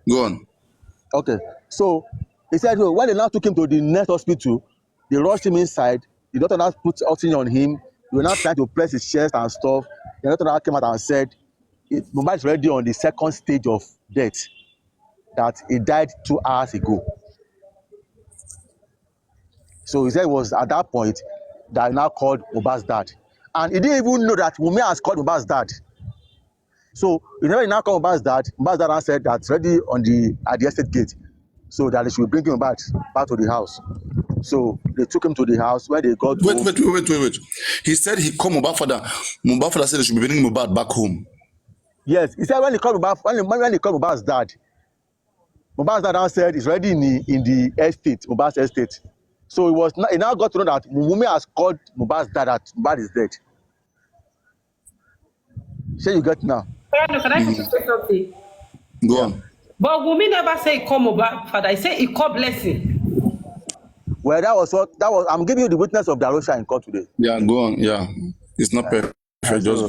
Go on. Okay, so he said when they now took him to the next hospital, they rushed him inside. The doctor now put oxygen on him. They were now trying to press his chest and stuff. The doctor now came out and said, Mohbad is already on the second stage of death, that he died 2 hours ago. So he said it was at that point that he now called Mohbad's dad. And he didn't even know that Wunmi has called Mohbad's dad. So he now called Mohbad's dad now said that's already at the estate gate. So that they should bring him back to the house. So they took him to the house where they got. Wait. He said he called Mohbad father. Mohbad father said they should be bringing Mohbad back home. Yes, he said when he called Mohbad, when he called Mohbad's dad now said he's already in the estate, Mohbad's estate. So he now got to know that Wunmi has called Mohbad's dad that Mohbad is dead. Say you get now. Can I just say something? Go on. But Wunmi never say he call Mohbad father. He say he call Blessing. Well, that was I'm giving you the witness of Darosha in court today. Yeah, go on. Yeah, it's not perfect. Just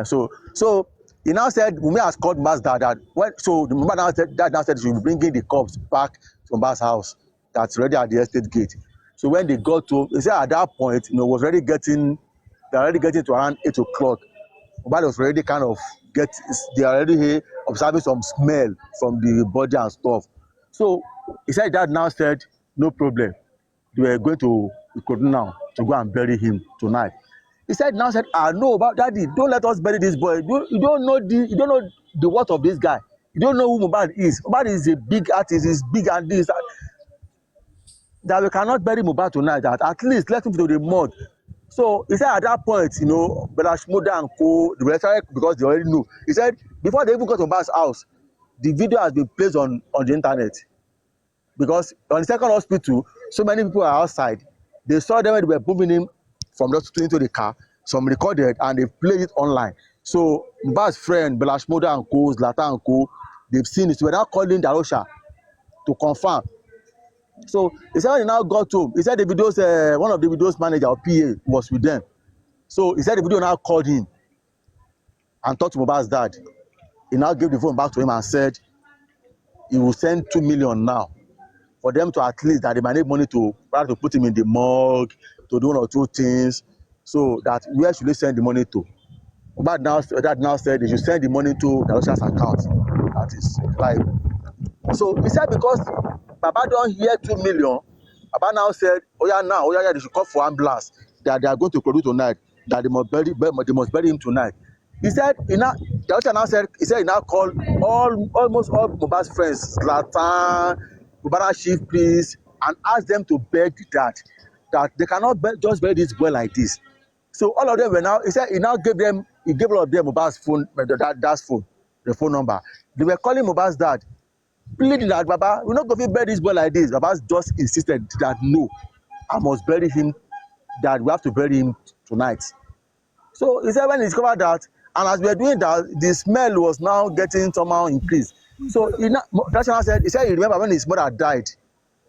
go. So he now said Wunmi has called Mohbad's dad that so the Mohbad now said she will be bringing the corpse back to Mohbad's house that's already at the estate gate. So when they got to, he said at that point, they're already getting to around 8 o'clock. Mohbad was already they are already here observing some smell from the body and stuff. So he said dad now said no problem. They were going to Ikorodu now to go and bury him tonight. He said I know about daddy. Don't let us bury this boy. You don't know the worth of this guy. You don't know who Mohbad is. Mohbad is a big artist. He's big and this. That we cannot bury Mohbad tonight. That at least let him to the mud. So he said at that point, Belashmoda and co, the restaurant, because they already knew. He said before they even got to Mohbad's house, the video has been placed on the internet. Because on the second hospital, so many people are outside. They saw them when they were moving him from the hospital into the car. Some recorded and they played it online. So Mohbad's friend, Belashmoda and co, Zlatan and co, they've seen it. So we're now calling Darosha to confirm. So he said when he now got home, he said one of the video's manager or PA was with them. So he said the video now called him and talked to Mohbad's dad. He now gave the phone back to him and said he will send 2 million now for them to at least that they might need money to put him in the morgue, to do 1 or 2 things. So that where should they send the money to? Mohbad dad now said they should send the money to Darosha's account. That is like. So he said because Baba don't hear 2 million, Baba now said, they should call for ambulance, that they are going to produce tonight, that they must bury him tonight. He said, Darosha now said, he now called almost all Mohbad's friends, Zlatan, Mohbad chief priest, and asked them to beg that they cannot just bury this boy like this. So all of them were now, he said, he gave all of them Mohbad's phone, dad's phone, the phone number. They were calling Mohbad's dad, pleading that Baba, we're not going to bury this boy like this. Baba just insisted that no, I must bury him, that we have to bury him tonight. So he said when he discovered that, and as we were doing that, the smell was now getting somehow increased. So he said he remember when his mother died.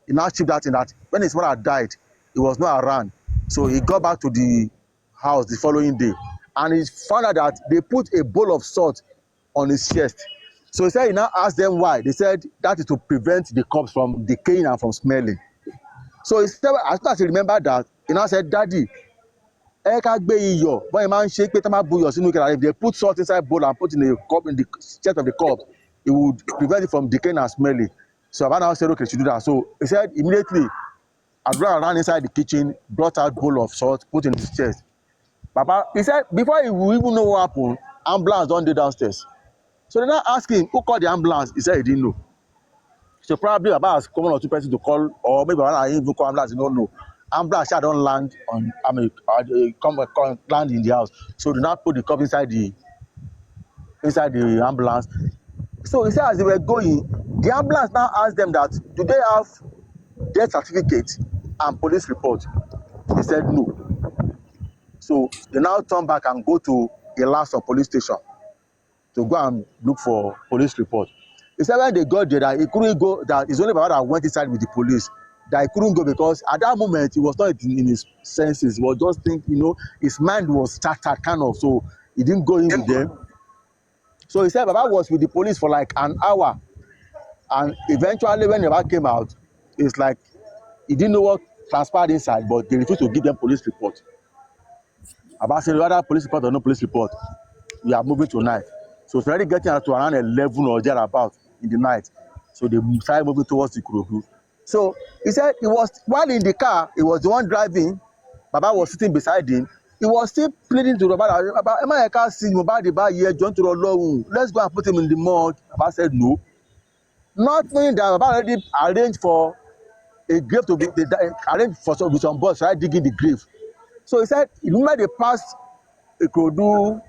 He now chipped that in that when his mother died, he was not around. So he got back to the house the following day, and he found out that they put a bowl of salt on his chest. So he said he now asked them why. They said that is to prevent the corpse from decaying and from smelling. So he said as soon as he remembered that, he now said, Daddy, if they put salt inside bowl and put in the cup in the chest of the cup, it would prevent it from decaying and smelling. So Baba now said, okay, she do that. So he said immediately, Abdullah ran inside the kitchen, brought out bowl of salt, put in his chest. Baba, he said before he would even know what happened, ambulance don't do downstairs. So they now asked him who called the ambulance. He said he didn't know. So probably Baba has come 1 or 2 persons to call, or maybe Baba even call ambulance. He don't know. Ambulance don't land land in the house. So do not put the cup inside the ambulance. So he said as they were going, the ambulance now asked them that do they have death certificate and police report? They said no. So they now turn back and go to Ilaso police station to go and look for police report. He said when they got there that he couldn't go, that it's only Baba that went inside with the police, that he couldn't go because at that moment he was not in his senses. He was just thinking, his mind was scattered kind of, so he didn't go in with them. So he said Baba was with the police for like an hour And eventually, when Baba came out, it's like he didn't know what transpired inside, but they refused to give them police report. Baba said, whether police report or no police report, we are moving tonight. So it's already getting to around 11 or thereabout in the night. So they started moving towards the Ikorodu. So he said he was, while in the car, he was the one driving. Baba was sitting beside him. He was still pleading to Baba, am I can't see Mohbad here, John to the let's go and put him in the mud. Baba said no. Not knowing that Baba already arranged for a grave to be arranged for with some boys, right, digging the grave. So he said, remember they passed Ikorodu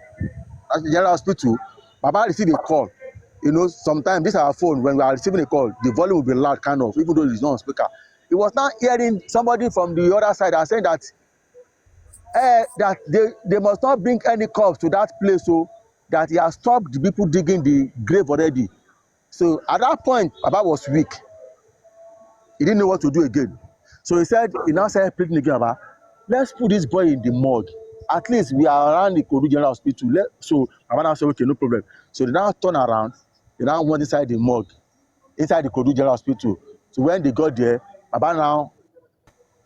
General Hospital, Baba received a call. You know, sometimes this our phone, when we are receiving a call, the volume will be loud, kind of, even though it's not on speaker. He was now hearing somebody from the other side and saying that that they must not bring any corpse to that place, so that he has stopped the people digging the grave already. So at that point, Baba was weak. He didn't know what to do again. So he now started pleading again, Baba, let's put this boy in the morgue. At least we are around the Ikorodu General Hospital. So Baba now said, okay, no problem. So they now turn around, they now went inside the morgue, inside the Ikorodu General Hospital. So when they got there, Baba now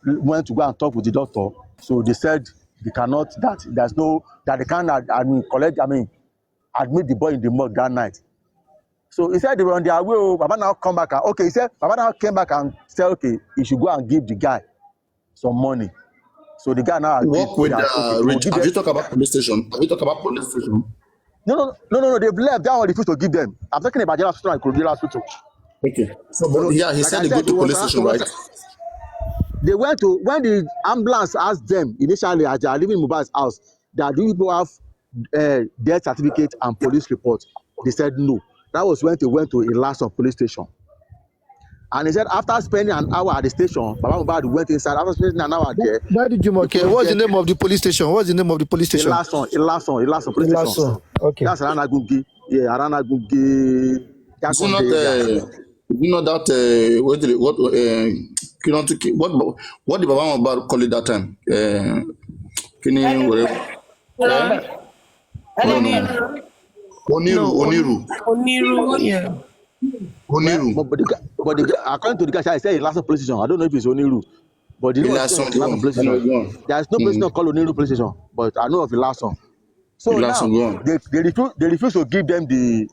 went to go and talk with the doctor. So they said they cannot, that there's no, that they can't admit the boy in the morgue that night. So he said they were on their way. Baba now come back. Okay, he said Baba now came back and said, okay, he should go and give the guy some money. So the guy now agreed. Work with that, okay, have you talked about police station? Have you talked about police station? No, they've left. That one refused to give them. I'm talking about General Hospital and Ikorodu General Hospital. Okay. So, but yeah, he said they go to police station, right? They went to, when the ambulance asked them initially as they are leaving Mohbad's house, that do people have death certificate and police report? They said no. That was when they went to Ilaso police station. And he said after spending an hour at the station, Baba Mohbad went inside. After spending an hour there. Okay, what's the name of the police station? What's the name of the police station? Ilaso police station. Okay. That's Aranagungi. Yeah, Aranagungi. Is it not that what did Baba Mohbad call it that time? Oniru, yeah. But according to the guy, I said Ilaso police station. I don't know if it's Oniru. But the Ilaso police station. There's no police station called Oniru police station. But I know of Ilaso. So now they refuse to give them the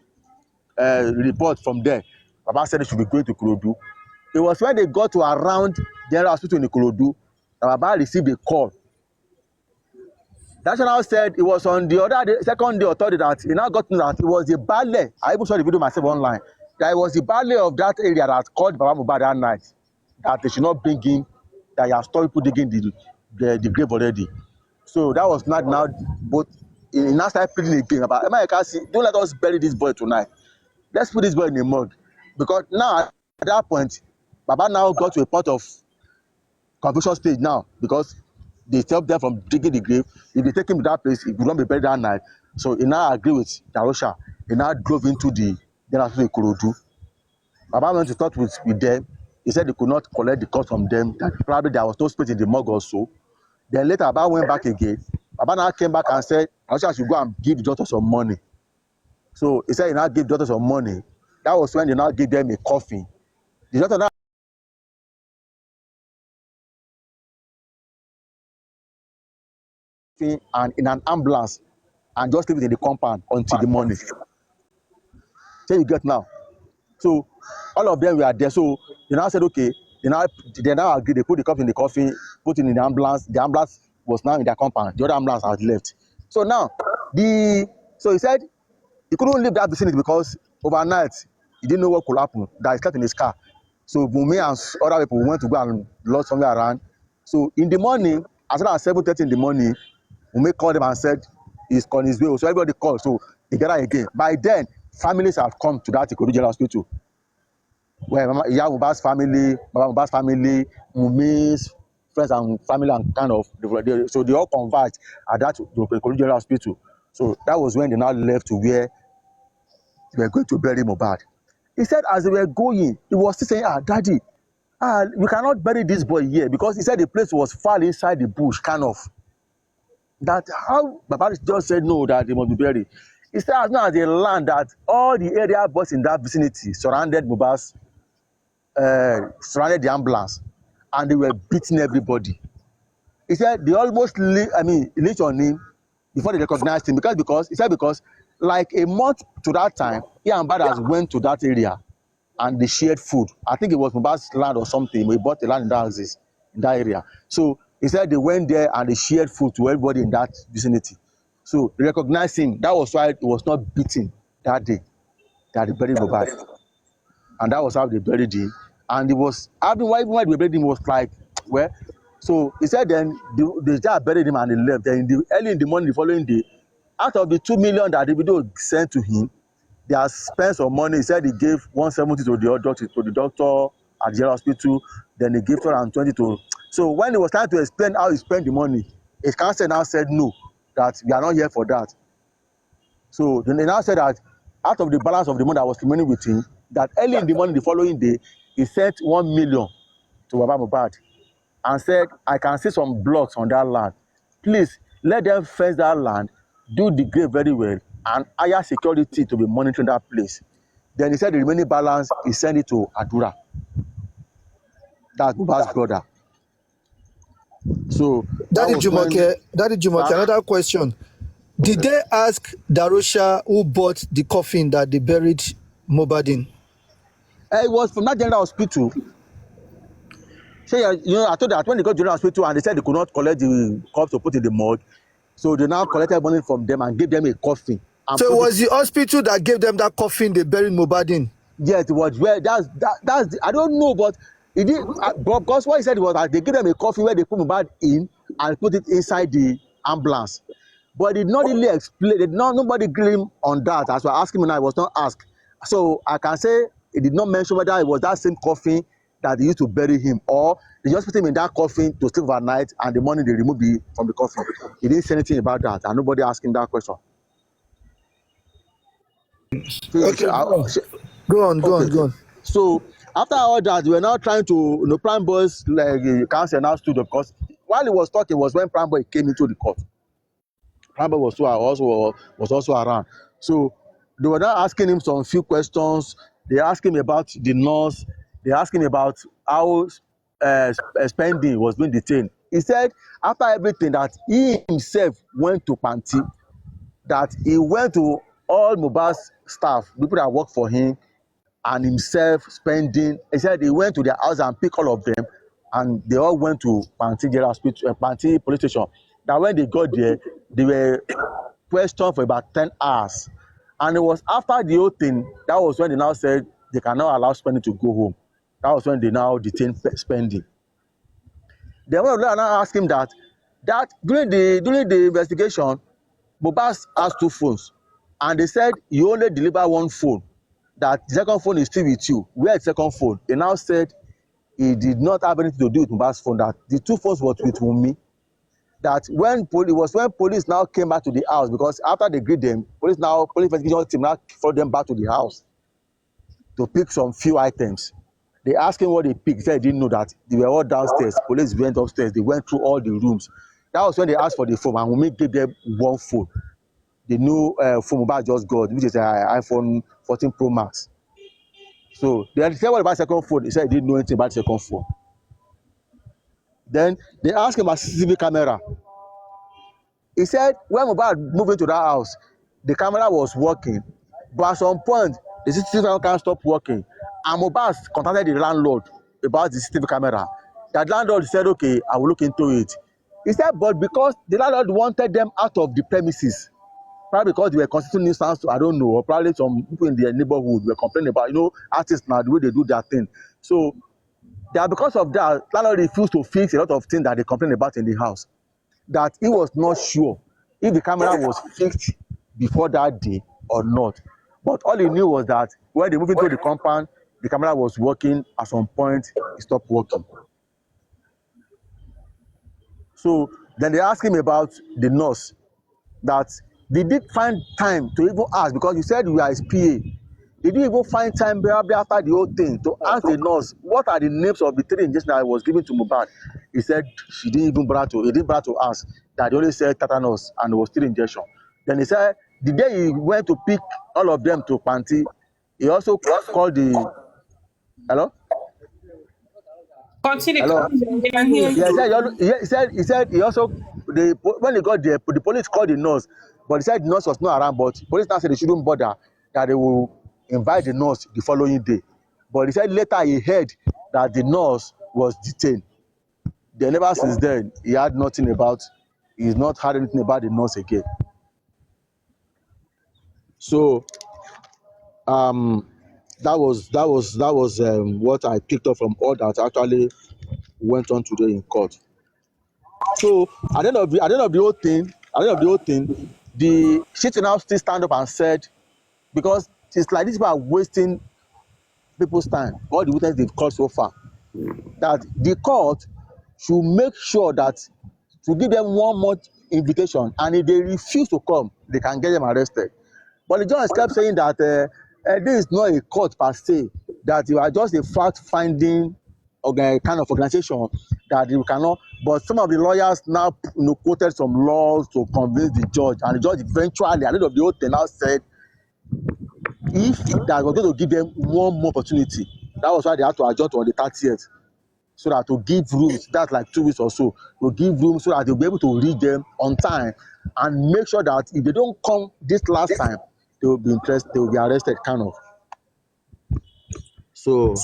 report from there. Baba said they should be going to Ikorodu. It was when they got to around General Hospital in Ikorodu that Baba received a call. National said it was on the other day, second day or third day, that he now got to that it was the ballet. I even saw the video myself online. That it was the ballet of that area that called Baba Mohbad that night, that they should not bring in, that he has stopped people digging the grave already. So that was not now, but he now started pleading again about, don't let us bury this boy tonight. Let's put this boy in the morgue. Because now, at that point, Baba now got to a point of confusion stage now, because they stopped them from digging the grave. If they take him to that place, he would not be buried that night. So he now agreed with Darosha. He now drove into the General Hospital Ikorodu. Baba went to talk with them. He said they could not collect the cost from them, that probably there was no space in the morgue also. Then later, Baba went back again. Baba now came back and said, Darosha should go and give the doctor some money. So he said he now gave the doctor some money. That was when they now gave them a coffin. The doctor now and in an ambulance and just leave it in the compound until the morning. So you get now. So all of them were there. So they now said, okay, they now agreed. They put the coffin in the coffin, put it in the ambulance. The ambulance was now in their compound. The other ambulance had left. So now so he said he couldn't leave that vicinity because overnight he didn't know what could happen. That he slept in his car. So Bumi and other people went to go and lost somewhere around. So in the morning, as well as 7:30 in the morning, Bumi called them and said he's on his way. So everybody called. So they gathered again. By then, families have come to that Ikorodu General Hospital. Where Mohbad's family, Baba Mohbad's family, Mumi's friends and family, and kind of, so they all converged at that Ikorodu General Hospital. So that was when they now left to where they were going to bury Mohbad. He said as they were going, he was still saying, Daddy, we cannot bury this boy here, because he said the place was far inside the bush, kind of. That how Baba just said no, that they must be buried. He said as long as they learned that all the area boys in that vicinity surrounded Mohbad's, surrounded the ambulance, and they were beating everybody. He said they almost leached on him before they recognized him because he said because like a month to that time, he and Badas went to that area and they shared food. I think it was Mohbad's land or something. We bought the land in that area. So he said they went there and they shared food to everybody in that vicinity. So they recognized him. That was why he was not beaten that day that they buried Mohbad. And that was how they buried him. And it was, even when they buried him, was like, well, so he said then they just buried him and they left. Then early in the morning, the following day, out of the 2 million that the video sent to him, they have spent some money. He said he gave 170 to the doctor at the hospital. Then he gave 220 to. So when he was trying to explain how he spent the money, his counsel now said no, that we are not here for that. So then they now said that out of the balance of the money that was remaining with him, that early in the morning the following day, he sent 1 million to Baba Mohbad and said, I can see some blocks on that land. Please let them fence that land, do the grave very well, and hire security to be monitoring that place. Then he said the remaining balance, he sent it to Adura. That's Mohbad's brother. So Daddy Jumoke, another question. Did they ask Darosha who bought the coffin that they buried Mohbad in? It was from that general hospital. So, I told that when they got to general hospital and they said they could not collect the corpse to put in the morgue, so they now collected money from them and gave them a coffin. So it was the hospital that gave them that coffin they buried Mohbad in? Yes, it was. Well, that's I don't know, but it did. Because what he said was that they gave them a coffin where they put Mohbad in and put it inside the ambulance. But he did not really explain. Nobody grilled him on that. As we're asking him now, I was not asked. So I can say he did not mention whether it was that same coffin that they used to bury him, or they just put him in that coffin to sleep overnight, and the morning they removed him from the coffin. He didn't say anything about that, and nobody asked him that question. Okay, go on. So after all that, we were now trying to, Prime Boy's counsel now stood up, because while he was talking was when Prime Boy came into the court. Prime Boy was also around. So they were now asking him some few questions. They asked him about the nurse. They asked him about how spending was being detained. He said after everything that he himself went to Panti, that he went to all Mohbad's staff, people that work for him, and himself spending. He said he went to their house and picked all of them, and they all went to Panti General Hospital, Panti Police Station. Now when they got there, they were questioned for about 10 hours. And it was after the whole thing, that was when they now said they cannot allow spending to go home. That was when they now detained spending. Then one of them now asked him that during the investigation, Mohbad has 2 phones, and they said you only deliver 1 phone, that the second phone is still with you. Where is the second phone? He now said he did not have anything to do with Mohbad's phone, that the 2 phones were with Wunmi. That when police now came back to the house, because after they greet them, police investigation team now followed them back to the house to pick some few items. They asked him what they picked. He said he didn't know that. They were all downstairs. Police went upstairs. They went through all the rooms. That was when they asked for the phone, and Wunmi gave them 1 phone. The new phone Mohbad just got, which is an iPhone 14 Pro Max. So they said what about the second phone? He said he didn't know anything about the second phone. Then they asked him about CCTV camera. He said when Mohbad moved into that house, the camera was working, but at some point the CCTV camera can't stop working, and Mohbad contacted the landlord about the CCTV camera. That landlord said, okay, I will look into it. He said, but because the landlord wanted them out of the premises, probably because they were constituting nuisance, I don't know, or probably some people in their neighborhood were complaining about, artists now, the way they do their thing. So that because of that, landlord refused to fix a lot of things that they complained about in the house. That he was not sure if the camera was fixed before that day or not. But all he knew was that when they moved into the compound, the camera was working. At some point, it stopped working. So then they asked him about the nurse, that they did find time to even ask, because you said you are his PA. They didn't even find time probably after the whole thing to ask the nurse what are the names of the 3 injections that was given to Mohbad. He said he didn't bother to ask, that they only said tetanus and it was 3 injections. Then he said the day he went to pick all of them to Panti, he also called the hello. Continue, Hello. continue. I can hear Yeah, you. he said he also when he got there, the police called the nurse, but he said the nurse was not around. But police now said they shouldn't bother, that they will invite the nurse the following day. But he said later he heard that the nurse was detained. Then ever since then, he had nothing about. He's not heard anything about the nurse again. So that was what I picked up from all that actually went on today in court. So at the end of the whole thing, the shit now still stand up and said, because it's like these people are wasting people's time, all the witnesses they've called so far, that the court should make sure that to give them 1 month invitation, and if they refuse to come, they can get them arrested. But the judge kept saying that this is not a court per se, that you are just a fact-finding kind of organization that you cannot. But some of the lawyers now quoted some laws to convince the judge, and the judge eventually, at the end of the whole thing, now said if that was going to give them 1 more opportunity, that was why they had to adjourn on the 30th, so that to give room, that's like 2 weeks or so, to give room so that they'll be able to read them on time and make sure that if they don't come this last time, they will be interested, they will be arrested, kind of. So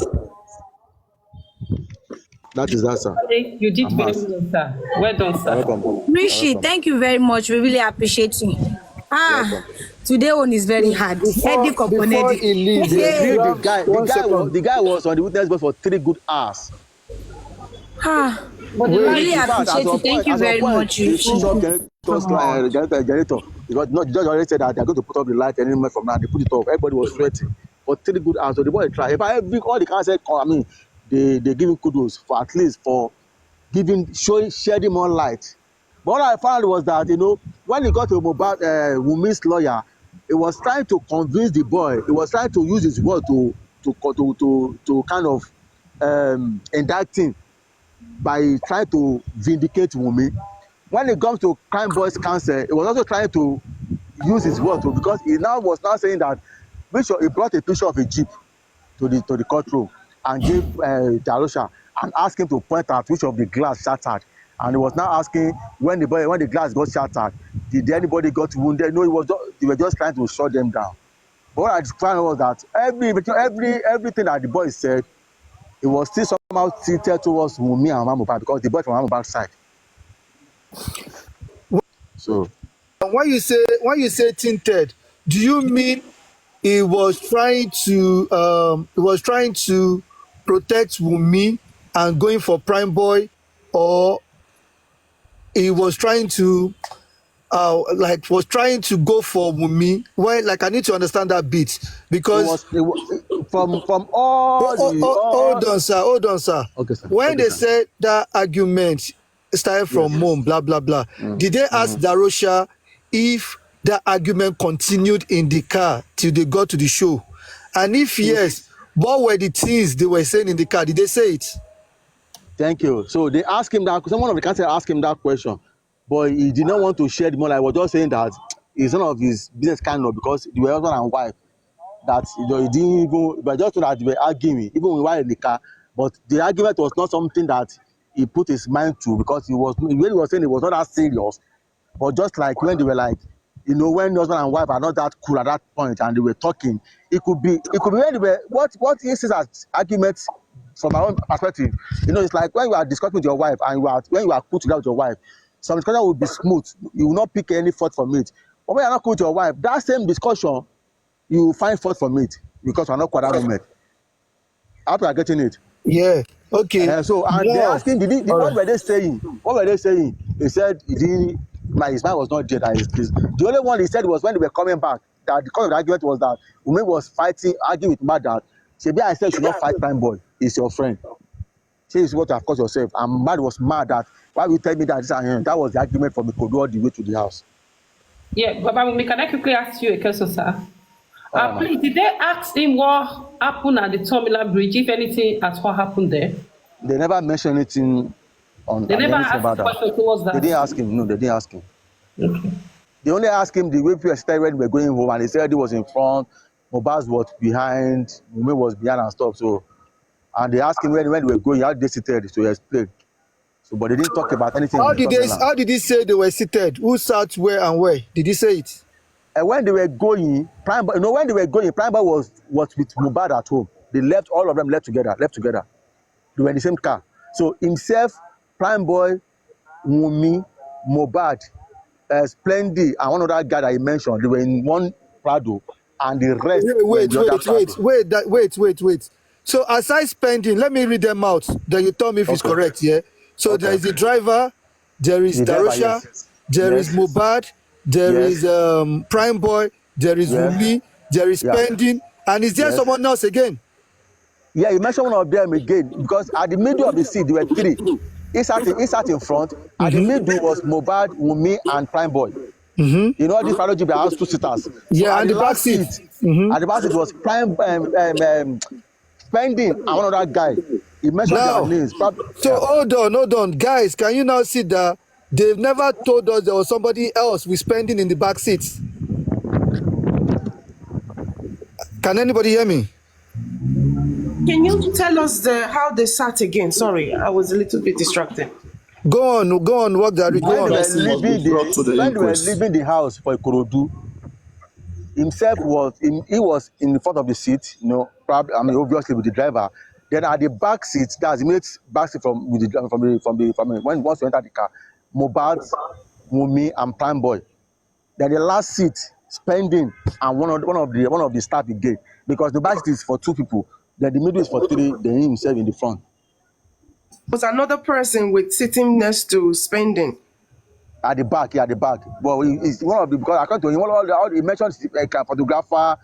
that is that, sir. You did I'm very asked. well, sir. Well done, sir. Welcome. Rishi, thank you very much. We really appreciate you. Today one is very hard. Headache upon Before headache. he leaves, They you the have guy, one second. the guy was on the witness box for 3 good hours. But the Really In fact, appreciate you. Thank you very much, they Rishi. switched off generator, because no, the judge already said that they're going to put up the light any moment from now. They put it off. Everybody was sweating for 3 good hours. So the boy tried. If I all the counsel, I mean, they give him kudos for at least for shedding more light. But what I found was that, when he got to MOHBAD, Wumi's lawyer, he was trying to convince the boy. He was trying to use his word to kind of indict him by trying to vindicate Wumi. When it comes to Crime Boys Council, he was also trying to use his word because he was now saying that he brought a picture of a jeep to the courtroom and gave Darosha and asked him to point out which of the glass shattered. And he was now asking when the glass got shattered, did anybody got wounded? No, they were just trying to shut them down. But what I found was that everything that the boy said, it was still somehow tilted towards Wunmi and MOHBAD because the boy from MOHBAD's side. So When you say tinted, do you mean he was trying to protect Wunmi and going for Prime Boy, or he was trying to go for Wunmi? Well, I need to understand that bit because it was from all hold on, sir. Okay, sir. When Okay, they sir. said that argument started from Mom, blah blah blah, did they ask Darosha if that argument continued in the car till they got to the show? And if yes, what were the things they were saying in the car? Did they say it? Thank you. So they asked him that. Someone of the council asked him that question, but he did not want to share the money. I was just saying that it's none of his business, kind of, because they were husband and wife. That he didn't even. But just so that they were arguing, even when we were in the car. But the argument was not something that he put his mind to, because he was saying it was not that serious. But just like when they were like, when husband and wife are not that cool at that point and they were talking, it could be when they were what he sees as arguments from my own perspective. It's like when you are discussing with your wife and when you are cool together with your wife, some discussion will be smooth. You will not pick any fault from it. But when you are not cool with your wife, that same discussion, you will find fault from it because you are not cool at that moment. I hope you are getting it. Yeah. Okay. They asked him, what were they saying? What were they saying? They said his mind was not there. The only one he said was when they were coming back, that the cause of the argument was that Wunmi was arguing with Mad that Shebi, I said you should not fight Prime Boy. He's your friend. Say it's what you have caused yourself. And Mad was mad that why will you tell me that this and him? That was the argument for me to go all the way to the house. Yeah, but can I quickly ask you a question, sir? Please, did they ask him what happened at the Terminal Bridge, if anything at what happened there? They never mentioned anything on. They never asked about question towards that. They didn't ask him. No, they didn't ask him. Okay. They only asked him the way people started when we were going home, and he said he was in front, Mohbad was behind, Wunmi was behind and stuff. So, and they asked him when they were going, how they seated, so he explained. So, but they didn't talk about anything. How did he say they were seated? Who sat where and where? Did he say it? And when they were going, when they were going, Prime Boy was with Mohbad at home. They left, all of them left together. They were in the same car. So himself, Prime Boy, Wunmi, Mohbad, Splendid, and one other guy that he mentioned, they were in one Prado, and the rest wait. So aside Spending, let me read them out. Then you tell me if it's correct, yeah? So there is the driver, there is Darosha, yes. There is Mohbad, there is Prime Boy, there is Wunmi, there is Spending, and is there someone else again? Yeah, you mentioned one of them again, because at the middle of the seat, there were three. He sat in front. At the middle was Mohbad, Wunmi, and Prime Boy. You know, this Prado Jeep has 2 seaters. Yeah, so and the back seat. At the back seat was Prime, Spending, and one other guy. He mentioned their names. So hold on. Guys, can you now see that they've never told us there was somebody else with Spending in the back seats? Can anybody hear me? Can you tell us how they sat again? Sorry, I was a little bit distracted. Go on, work that. When they were leaving the house for Ikorodu, himself was in the front of the seat, you know, probably, I mean, obviously with the driver. Then at the back seat, that's the immediate back seat from when once you enter the car, Mohbad, Wunmi, and Prime Boy. Then the last seat, Spending, and one of the staff again, because the back seat is for 2 people. Then the middle is for 3. Then himself in the front. Was another person sitting next to Spending? At the back. Well, he's one of the, because I can't tell him he mentioned the photographer,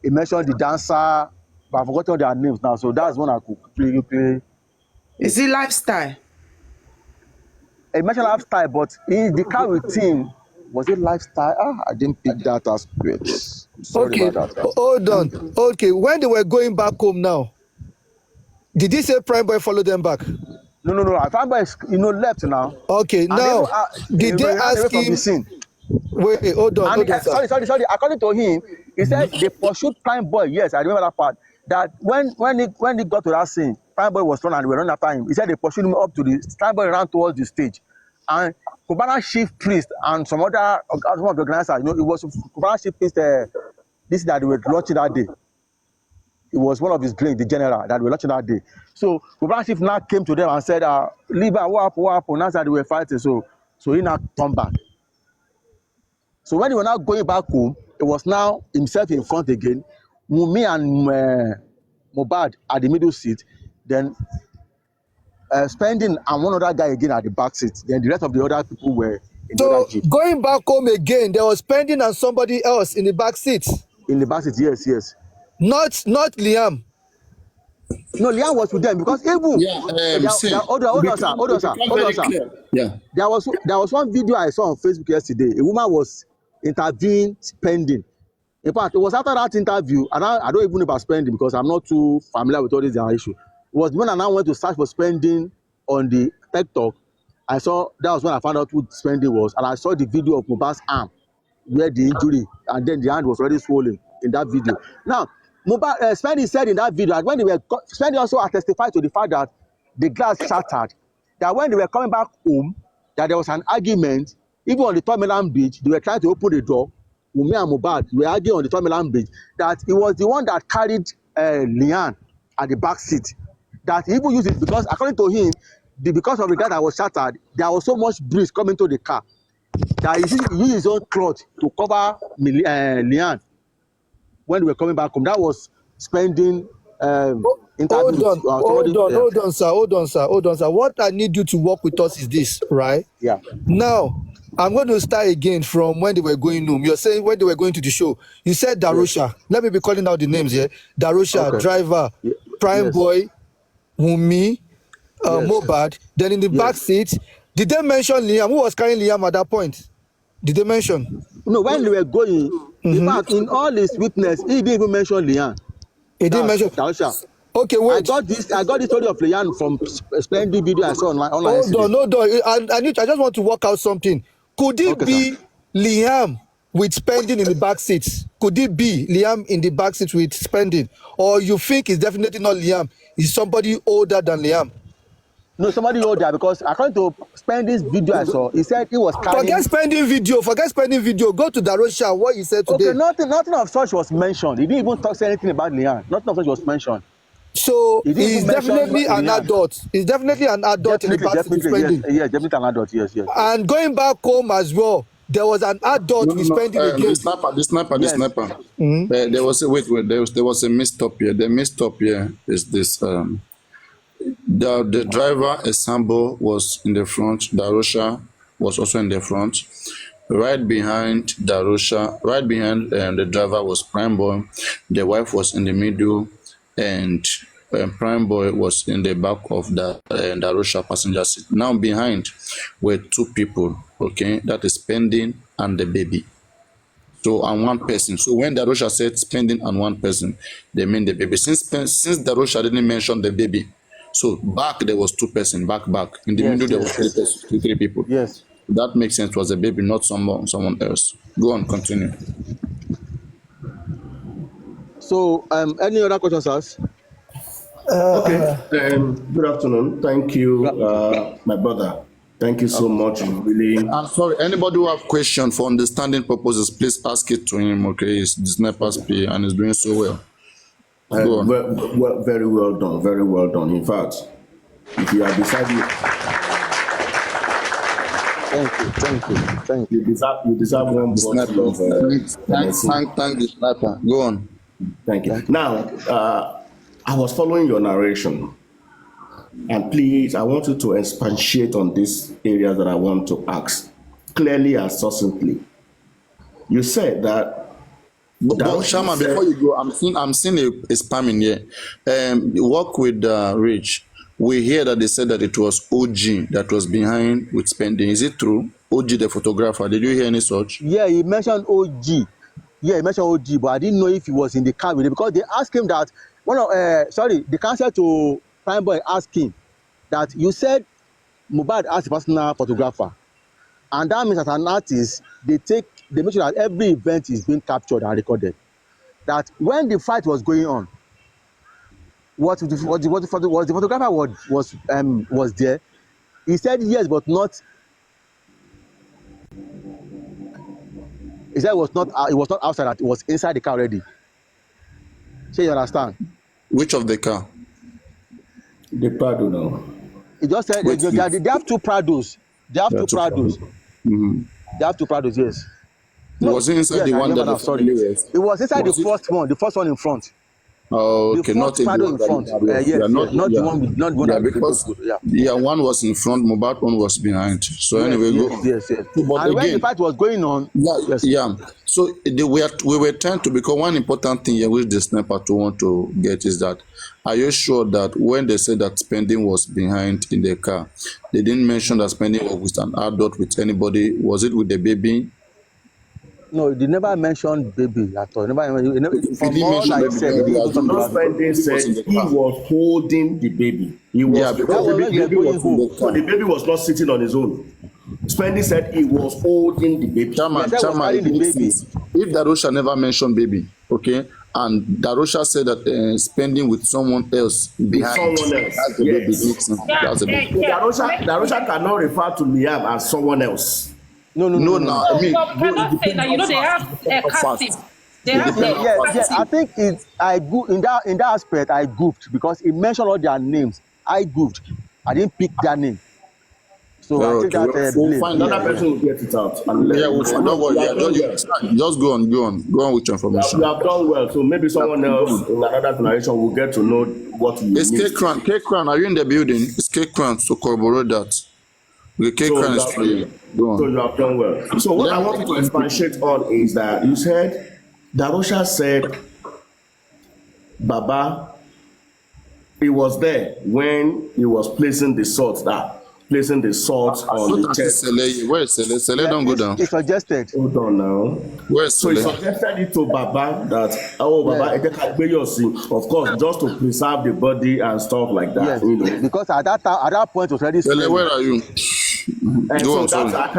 he mentioned the dancer, but I've forgotten their names now. So that's one I could play. Is it Lifestyle? He mentioned Lifestyle, but in the car with him, was it Lifestyle? I didn't pick that as great. Sorry about that. Hold on. Okay, when they were going back home now, did he say Prime Boy follow them back? No. Prime Boy is, left now. Okay, and now did they ask him? Wait, hold on. Sorry. According to him, he said they pursued Prime Boy. Yes, I remember that part. That when he got to that scene, Prime Boy was running and they were running after him. He said they pursued him up to the Prime Boy ran towards the stage, and Cubana Chief Priest and some of the organizers, it was Cubana Chief Priest. This that they were launching that day. It was one of his drinks, the general, that we were launching that day. So Cubana Chief now came to them and said, "Liba, what happened?" Now that they were fighting, so he now turned back. So when they were now going back home, it was now himself in front again, Wunmi and Mohbad at the middle seat, then Spending and one other guy again at the back seat. Then the rest of the other people were in the other jeep. Going back home again, there was Spending and somebody else in the back seat. In the back seat, yes. Not Liam. No, Liam was with them because even hold on, sir. Yeah. There was one video I saw on Facebook yesterday. A woman was interviewing Spending. In fact, it was after that interview, and I don't even know about Spending because I'm not too familiar with all these issues. It was when I now went to search for Spending on the TikTok. That was when I found out who Spending was, and I saw the video of Mohbad's arm where the injury, and then the hand was already swollen in that video. Now, Spending said in that video that when they were, Spending also testified to the fact that the glass shattered, that when they were coming back home, that there was an argument, even on the Tomiland Bridge, they were trying to open the door. Wunmi and Mohbad were arguing on the Tomiland Bridge, that it was the one that carried Liam at the back seat, that he even used it because, according to him, because of the glass that was shattered, there was so much breeze coming to the car that he used his own cloth to cover Liam when we were coming back home. That was Spending interview. Hold on, sir. What I need you to work with us is this, right? Yeah. Now, I'm going to start again from when they were going home. You're saying when they were going to the show. You said Darosha. Yes. Let me be calling out the names here. Darosha, driver, Prime Boy, Wunmi, MOHBAD. Then in the back seat, did they mention Liam? Who was carrying Liam at that point? Did they mention? No, when they were going, in fact, in all his witness, he didn't even mention Liam. He didn't mention Darosha. Okay, wait. I got this story of Liam from Splendid video I saw online. Hold on. I just want to work out something. Could it be Liam with spending in the back seat? Could it be Liam in the back seat with spending? Or you think it's definitely not Liam? It's somebody older than Liam? No, somebody older, because according to Spending's video I saw, he said he was carrying. Forget spending video. Go to Darosha, what he said today. Okay, nothing of such was mentioned. He didn't even say anything about Liam. Nothing of such was mentioned. So he's definitely an adult. He's definitely an adult in the back seat with spending. Yes, definitely an adult. Yes. And going back home as well, there was an adult with spending again. The sniper. Mm-hmm. There was a there was a mixed up here. The mixed up here is this. The driver Ensemble was in the front. Darosha was also in the front. Right behind Darosha, the driver was Prime Boy. The wife was in the middle, and Prime Boy was in the back of the Darosha passenger seat. Now behind were two people. Okay, that is Spending and the baby. So, and one person. So when Darosha said Spending and one person, they mean the baby. Since Darosha didn't mention the baby, so back there was two person. Back in the middle there was three people. Yes, that makes sense. It was a baby, not someone else. Go on, continue. So, any other questions, sir? Okay. Good afternoon. Thank you, my brother. Thank you so much. Really. I'm sorry. Anybody who have question for understanding purposes, please ask it to him. Okay, he's the sniper's PA and he's doing so well. Go on. Very well done. Very well done. In fact, if you are deciding, Thank you. You deserve one bottle of. Thank the sniper. Go on. Thank you. Now, I was following your narration, and please, I want you to expatiate on these areas that I want to ask clearly and succinctly. You said that. But Shama, before you go, I'm seeing a spam in here. Work with Rich. We hear that they said that it was OG that was behind with Spending. Is it true? OG, the photographer. Did you hear any such? Yeah, he mentioned OG. But I didn't know if he was in the car with him, because they asked him that the counsel to Prime Boy asked him that you said MOHBAD as a personal photographer, and that means as an artist they make sure that every event is being captured and recorded. That when the fight was going on, what the photographer was there. He said yes, but not. He said it was not outside, that it was inside the car already. So you understand? Which of the car? The Prado now. He just said they have two Prados. They have two Prados. Mm-hmm. They have two Prados, yes. Was it inside the one that the family was? It was inside the first one in front. Oh, okay, not in front. Not the one because one was in front, MOHBAD one was behind. So anyway, yes. But and when the fight was going on, So we were trying to, because one important thing here which the sniper to want to get is that, are you sure that when they said that Spending was behind in the car, they didn't mention that Spending was with an adult, with anybody? Was it with the baby? No, they never mentioned baby at all. Spending said he was holding the baby. He was because the baby was in the car. So the baby was not sitting on his own. Spending said he was holding the baby. Chairman, if Darosha never mentioned baby, okay, and Darosha said that Spending with someone else behind, that's the baby. That's the baby. Darosha cannot refer to Liam as someone else. No. I mean, cannot say that. You know, they have a casting. They have I think in that aspect I goofed, because he mentioned all their names. I goofed. I didn't pick their name. So I think that we'll find another person will get it out. Don't worry. Just go on with your information. You have done well. So maybe someone else in another narration will get to know what you need. K-Crown, are you in the building? It's K-Crown to corroborate that. The K-Crown is free. So you have done well. So what I want to expatiate on is that you said, Darosha said, Baba, he was there when he was placing the salt on the chest. Where is Sele? Sele don't go down. He suggested. Hold on now. Where is So he Sele? suggested it to Baba that, of course, just to preserve the body and stuff like that. Yes, you know. because at that point it was already. Sele, where are you? And Go so on, sorry. that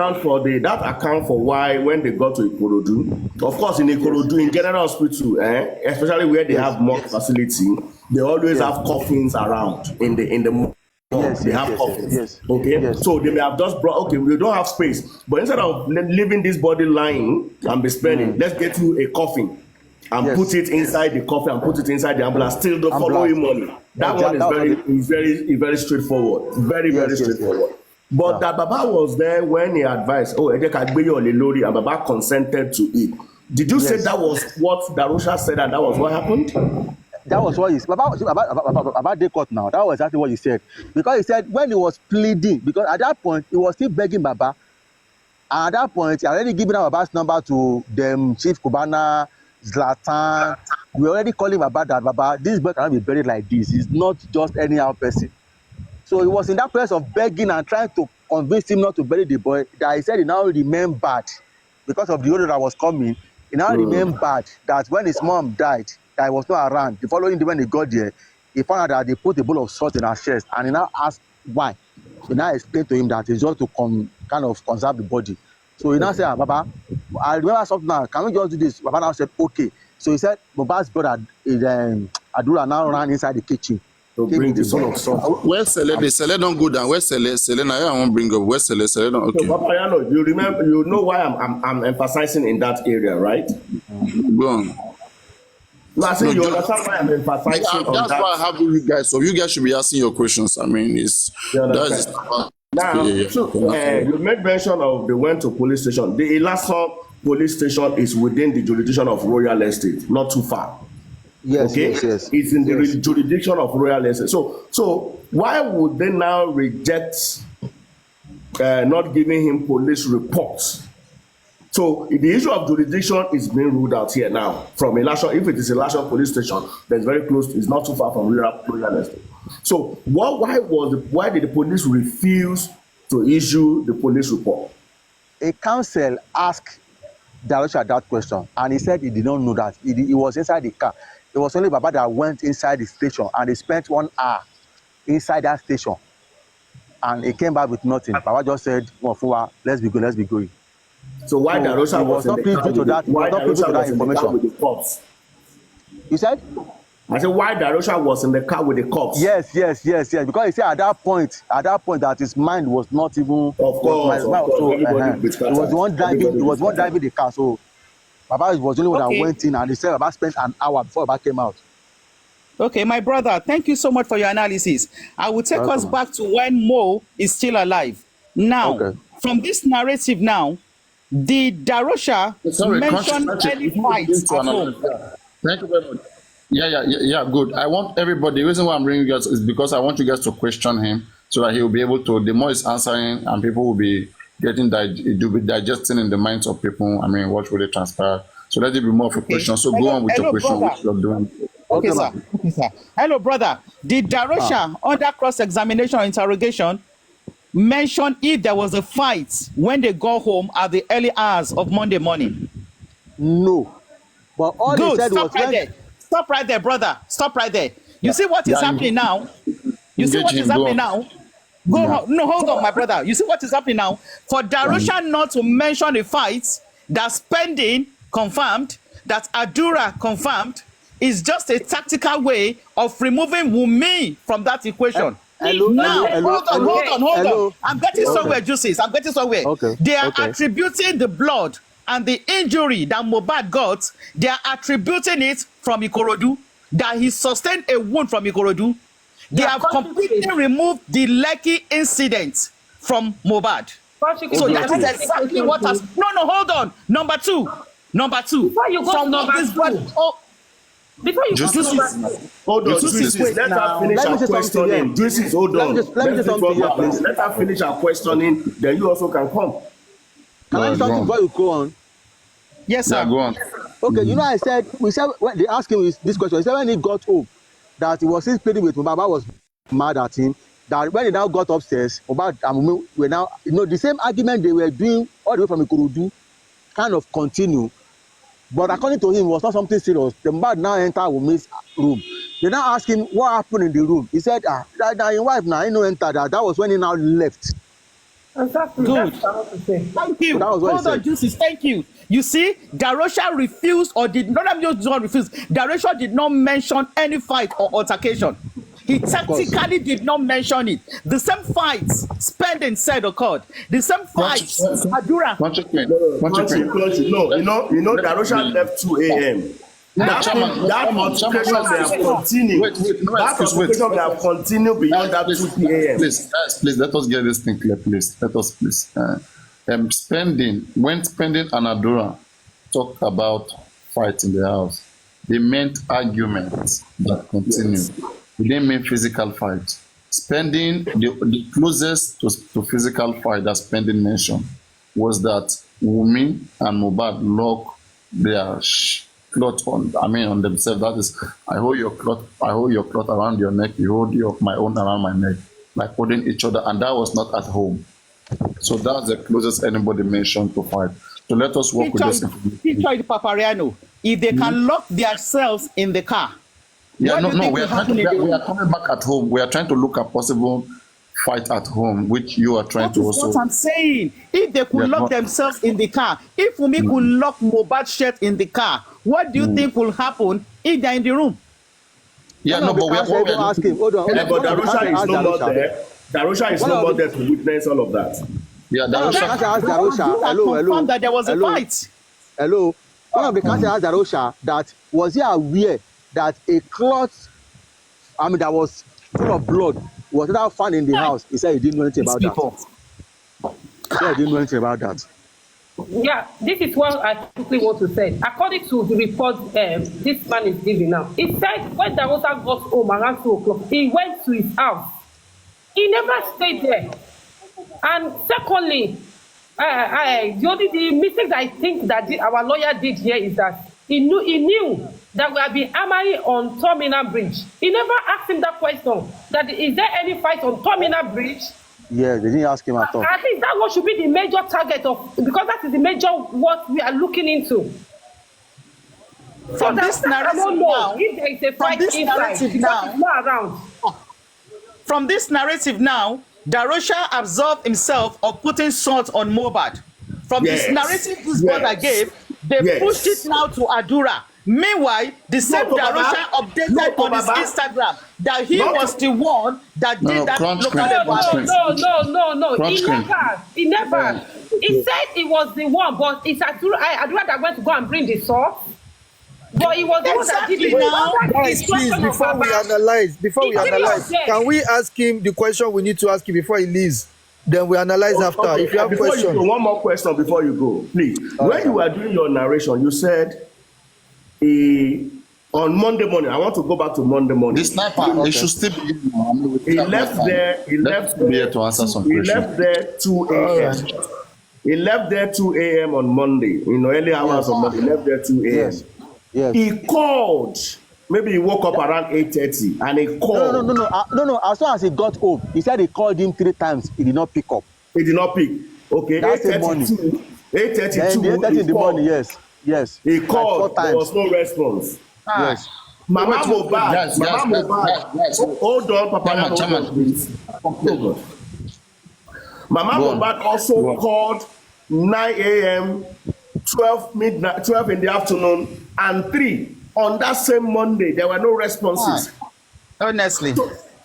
account for why when they got to Ikorodu, of course in Ikorodu, in General Hospital, especially where they have mock facility, they always have coffins around in the morgue. They have coffins. Okay, so they may have just brought. Okay, we don't have space, but instead of leaving this body lying and be spending, let's get you a coffin and put it inside the coffin and put it inside the ambulance. Still the following morning. That one is very straightforward. Very straightforward. But that Baba was there when he advised, and Baba consented to it. Did you say that was what Darusha said and that was what happened? That was what he said. About the court now. That was exactly what he said. Because he said when he was pleading, because at that point he was still begging Baba. And at that point, he already given out Baba's number to them, Chief Kubana, Zlatan. We already calling Baba that Baba, this boy cannot be buried like this. He's not just any other person. So he was in that place of begging and trying to convince him not to bury the boy, that he said he now remembered, because of the order that was coming, he now remembered that when his mom died, that he was not around. The following day when he got there, he found out that they put a bowl of salt in her chest, and he now asked why. He now explained to him that it's just to kind of conserve the body. So he now said, Baba, I remember something now, can we just do this? Baba now said, okay. So he said, Mohbad's brother, Adura, now ran inside the kitchen. Bring the bowl of salt. Where's Sele? The Sele don't go down. Where's Sele? Sele now I won't bring up. Where's Sele? Sele don't. Okay. So papariano, you know why I'm emphasizing in that area, right? Go on. No, I think you understand why I'm emphasizing on that. That's why I have you guys. So you guys should be asking your questions. I mean, now, you made mention of they went to police station. The Ilasa police station is within the jurisdiction of Royal Estate, not too far. Yes, okay? yes. It's in the jurisdiction of Royal Estate. So why would they now reject not giving him police reports? So the issue of jurisdiction is being ruled out here now. From Elisha, if it is Elisha police station, that's very close. It's not too far from Royal Estate. So why did the police refuse to issue the police report? A counsel asked Darusha that question, and he said he did not know that. He was inside the car. It was only Baba that went inside the station, and they spent 1 hour inside that station, and he came back with nothing. Baba just said, well, let's be going. So why Darusha was not privy to that? Why Darusha was in the car with the cops? You said? I said why Darusha was in the car with the cops? Yes. Because he said at that point that his mind was not even. Of course. He was the one driving the car. So Baba was the only one that went in, and he said Baba spent an hour before Baba came out. Okay, my brother, thank you so much for your analysis. I will take us back to when Mo is still alive. Now, from this narrative now, the Darusha mentioned any fights at home. Thank you very much. Yeah, good. I want everybody, the reason why I'm bringing you guys is because I want you guys to question him so that he will be able to, the more he's answering and people will be getting it will be digesting in the minds of people. I mean, what will they transpire? So let it be more of a question. So go on with your question, which you're doing. Okay, sir. Hello, brother. Did Darusha, under cross-examination or interrogation, mention if there was a fight when they go home at the early hours of Monday morning? No. But all he said was Stop right there, brother. Stop right there. You see what is happening now? No, hold on, my brother. You see what is happening now? For Darusha not to mention a fight that Spending confirmed, that Adura confirmed, is just a tactical way of removing Wunmi from that equation. Hold on. I'm getting somewhere, Juices. I'm getting somewhere. They are attributing the blood and the injury that Mohbad got, they are attributing it from Ikorodu, that he sustained a wound from Ikorodu. They have completely removed the Lekki incident from Mohbad. So that is exactly what has... No, hold on. Number two. Before you go to number two. Before you go to number two. Hold on, let her finish her questioning. Juices, hold on. Let her finish her questioning, then you also can come. Can I start before you go on? Yes, sir. Yeah, go on. Okay, you know, we said when they asked him this question, he said when he got home, that he was still pleading with Baba was mad at him. That when he now got upstairs, Baba and were now, the same argument they were doing all the way from Ikorodu kind of continue. But according to him, it was not something serious. The man now entered Wumi's room. They now asked him what happened in the room. He said, that your wife now, enter that. That was when he now left. Exactly. Good. That's what I want to say. Thank you. So that was what he Hold on, said. Juicy. Thank you. You see, Darosha refused or did not refuse. Darosha did not mention any fight or altercation. He course. tactically did not mention it. The same fights Spending said occurred. The same fights Adura. Country. No, Darosha left 2 a.m. That altercation may have continued. That altercation may have continued beyond that 2 a.m. Please, let us get this thing clear, please. Let us, please. When Spending and Adura talked about fight in the house, they meant arguments that continued. They didn't mean physical fight. Spending, the closest to physical fight that Spending mentioned was that Wumi and MOHBAD lock their cloth on themselves. That is, I hold your cloth around your neck, you hold my own around my neck, like holding each other, and that was not at home. So that's the closest anybody mentioned to fight. So let us work with this information. Teacher the papariano, if they can lock themselves in the car. We are coming back at home. We are trying to look at possible fight at home, which you are trying to also. That's what I'm saying. If they could lock themselves in the car, if Wumi could lock MOHBAD's shirt in the car, what do you think will happen if they're in the room? Yeah, no, but we are asking. Hold on. But Darosha is no more there. Darosha is no more there to witness all of that. Yeah, Darosha asked Darosha. Hello. That there was a fight. Hello. One of the council asked Darosha that was he aware that a cloth, that was full of blood was not found in the house. He said he didn't know anything about that. He said he didn't know anything about that. Yeah, this is what I quickly want to say. According to the report, this man is living now. He said when Darosa got home around 2 o'clock, he went to his house. He never stayed there. And secondly, the mistake that I think that our lawyer did here is that he knew that we have been hammering on Terminal Bridge. He never asked him that question. That is there any fight on Terminal Bridge? Yeah, they didn't ask him at all. I think that one should be the major target of, because that is the major what we are looking into. From this narrative now, if there is a fight inside, because it's not around. From this narrative now, Darosha absolved himself of putting salt on MOHBAD. From this narrative this brother gave, they pushed it now to Adura. Meanwhile, the same Darosha updated on his Instagram that he was the one that did that local violence. No. He never. He said he was the one, but it's Adura that went to go and bring the salt. But it was the one that did it now. Guys, please, before we analyze, can we ask him the question we need to ask him before he leaves? Then we analyze after. Okay. If you have a question. One more question before you go, please. When you were doing your narration, you said on Monday morning, I want to go back to Monday morning. The sniper, he should still be in. He left there 2 a.m. He left there 2 a.m. on Monday, early hours on Monday. He left there 2 a.m. Yes. He called. Maybe he woke up around 8:30 and he called. No. As soon as he got home, he said he called him 3 times. He did not pick up. He did not pick. Okay, 8:32. 8:32 in the morning, yes. He called. There was no response. Yes. Mama MOHBAD. Hold on, Papa. Please. Mama MOHBAD also called 9 a.m., 12 in the afternoon, and 3 on that same Monday. There were no responses. Honestly.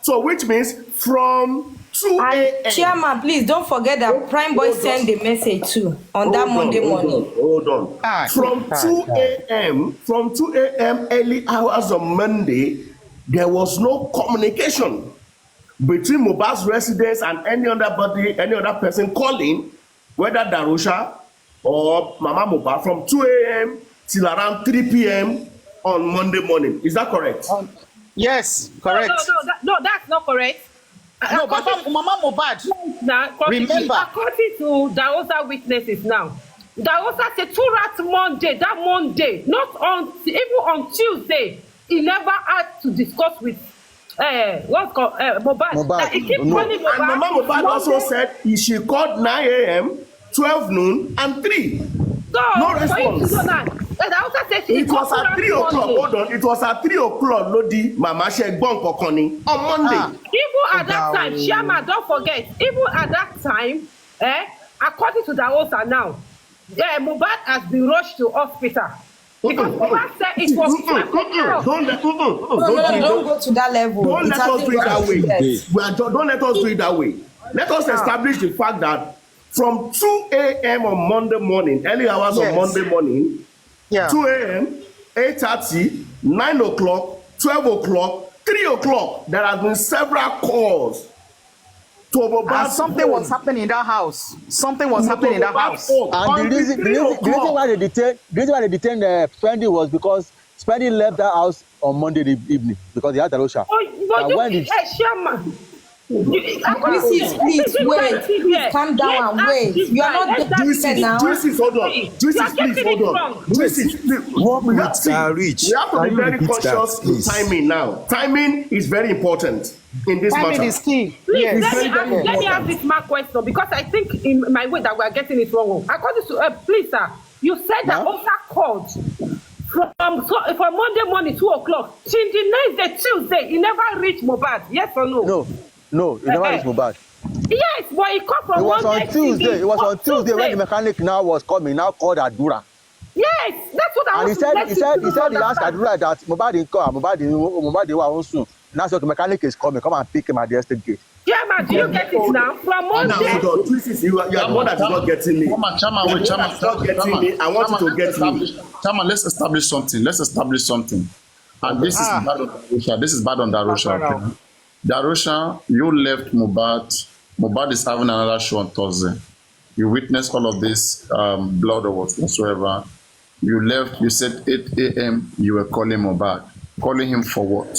So which means from 2 a.m. Chairman, please don't forget that Prime Boy sent the message too on that Monday morning. Hold on. From 2 a.m. early hours on Monday, there was no communication between MOHBAD's residents and any other person calling, whether Darosha or Mama MOHBAD, from 2 a.m. till around 3 p.m. on Monday morning. Is that correct? Yes, correct. No, that's not correct. No, Mama MOHBAD. Remember, according to Darosa witnesses now, Darosa said throughout Monday, that Monday, not on, even on Tuesday, he never had to discuss with MOHBAD. He keeps calling MOHBAD. And Mama MOHBAD also said she called 9 a.m., 12 noon, and 3. No response. It was at 3 o'clock. Hold on. It was at 3 o'clock. Lodi, Mama Shegbon Kokoni on Monday. Even at that time, Shama, don't forget. Even at that time, According to Darosa now, Mohbad has been rushed to hospital. Because Mohbad said it was 12 o'clock. Don't go to that level. Don't let us do it that way. Yes. Don't let us do it that way. Let us establish the fact that from 2 a.m. on Monday morning, early hours on Monday morning, 2 a.m., 8:30, 9 o'clock, 12 o'clock, 3 o'clock, there has been several calls to Mohbad. And something was happening in that house. Something was happening in that house. And the reason why they detained Spendy was because Spendy left that house on Monday evening because he had Darosha. But you, Chairman, Please wait. Calm down and wait. You are not the now. Juices, hold on. Juices, please hold on. Juices, we have to be very conscious with timing now. Timing is very important in this matter. Timing is key. Please, let me ask this mark question because I think in my way that we are getting it wrong. According to, please, sir, you said that Osa called from Monday morning, 2 o'clock, till the next day, Tuesday, he never reached Mohbad. Yes or no? No, he never reached Mohbad. Yes, but he called from Monday. It was on Tuesday when the mechanic now was coming, now called Adura. Yes, that's what I was saying. And he said he asked Adura that Mohbad didn't come, Mohbad they were soon. Now so the mechanic is coming, come and pick him at the estate gate. Yeah, man, do you get it now? From Monday. You are one that is not getting me. Chairman, I want you to get me. Chairman, let's establish something. And this is bad on Darosha. This is bad on Darosha. Okay? Darosha, you left Mohbad. Mohbad is having another show on Thursday. You witnessed all of this blood or whatsoever. You left, you said 8 a.m. you were calling Mohbad. Calling him for what?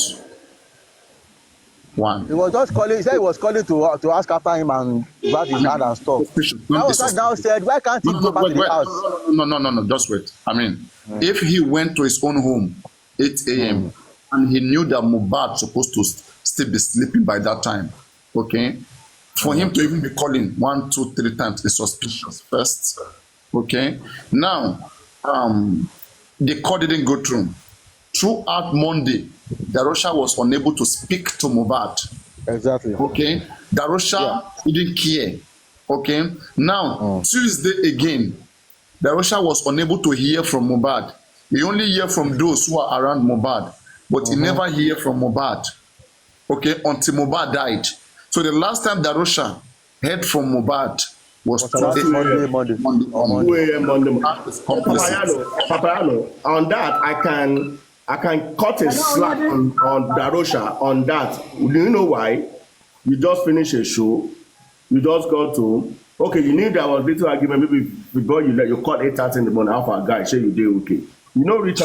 One. He was just calling, he said he was calling to ask after him and grab his hand and stuff. Now said, why can't he go back to the house? No, just wait. I mean, if he went to his own home 8 a.m. and he knew that Mohbad was supposed to still be sleeping by that time, okay? For him to even be calling 1, 2, 3 times is suspicious first, okay? Now, the call didn't go through. Throughout Monday, Darosha was unable to speak to Mohbad. Exactly. Okay? Darosha didn't care. Okay? Now, Tuesday again, Darosha was unable to hear from Mohbad. He only hear from those who are around Mohbad, but he never hear from Mohbad. Okay? Until Mohbad died. So the last time Darosha heard from Mohbad was Monday. Papariano, on that I can cut a slack on Darosha on that. Do you know why? You just finished a show. You just got to, okay, you knew there was little argument maybe before you caught 8:30 in the morning. Alpha guy, say you did okay. You know, Richard.